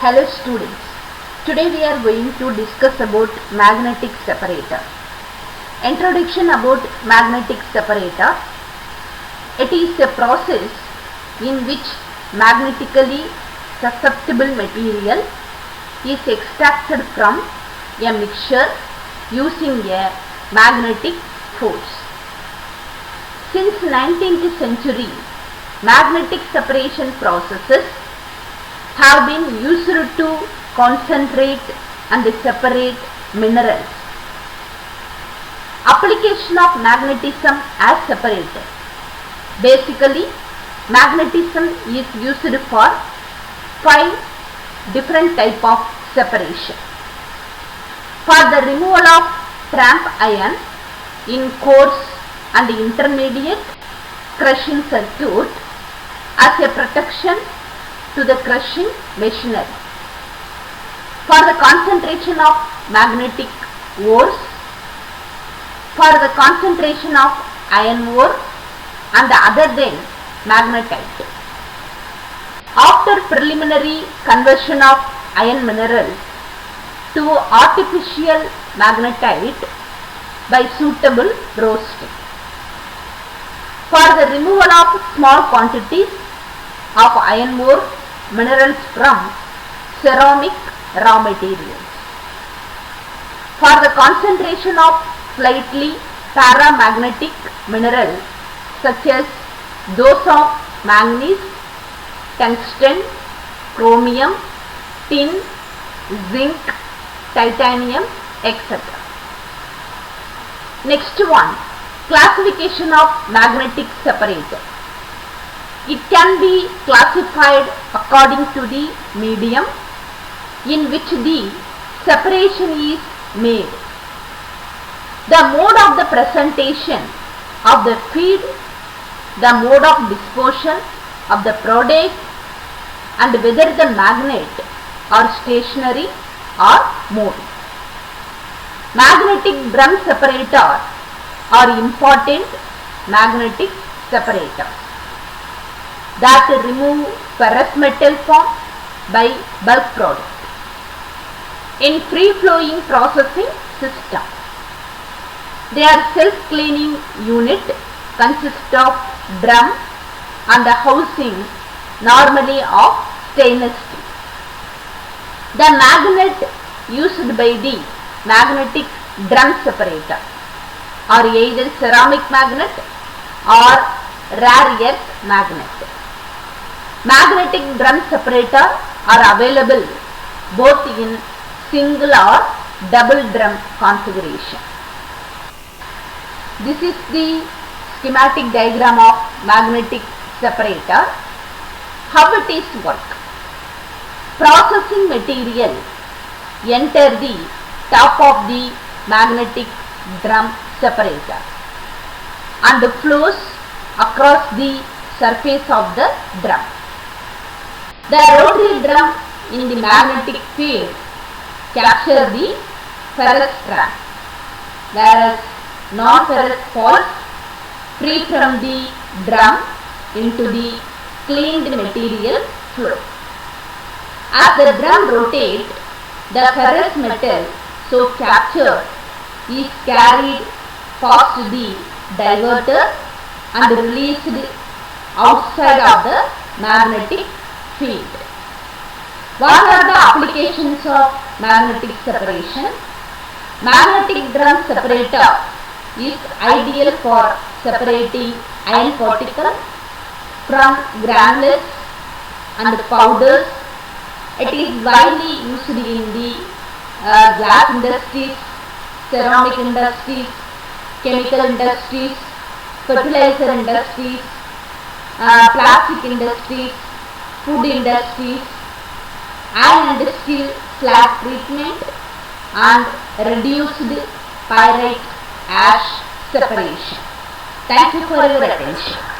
Hello students, today we are going to discuss about magnetic separator. Introduction about magnetic separator. It is a process in which magnetically susceptible material is extracted from a mixture using a magnetic force. Since 19th century, magnetic separation processes have been used to concentrate and separate minerals. Application of magnetism as separator. Basically, magnetism is used for 5 different type of separation. For the removal of tramp iron in coarse and intermediate crushing circuit as a protection to the crushing machinery. For the concentration of magnetic ores, for the concentration of iron ore and other than magnetite. After preliminary conversion of iron mineral to artificial magnetite by suitable roasting. For the removal of small quantities of iron ore minerals from ceramic raw materials. For the concentration of slightly paramagnetic minerals such as those of manganese, tungsten, chromium, tin, zinc, titanium, etc. Next one, classification of magnetic separator. It can be classified according to the medium in which the separation is made. The mode of the presentation of the feed, the mode of disposition of the product, and whether the magnet are stationary or moving. Magnetic drum separator are important magnetic separators that remove ferrous metal form by bulk product. In free-flowing processing system, their self-cleaning unit consists of drum and the housing normally of stainless steel. The magnet used by the magnetic drum separator are either ceramic magnet or rare earth magnet. Magnetic drum separator are available both in single or double drum configuration. This is the schematic diagram of magnetic separator. How it is work? Processing material enter the top of the magnetic drum separator and flows across the surface of the drum. The rotary drum in the magnetic field capture the ferrous strand, whereas non-ferrous falls free from the drum into the cleaned material flow. As the drum rotates, the ferrous metal so captured is carried past the diverter and released outside of the magnetic field. What are the applications of magnetic separation? Magnetic drum separator is ideal for separating iron particles from granules and powders. It is widely used in the glass industries, ceramic industries, chemical industries, fertilizer industries, plastic industries, food industries, and industrial slag treatment and reduced pyrite ash separation. Thank you for your attention.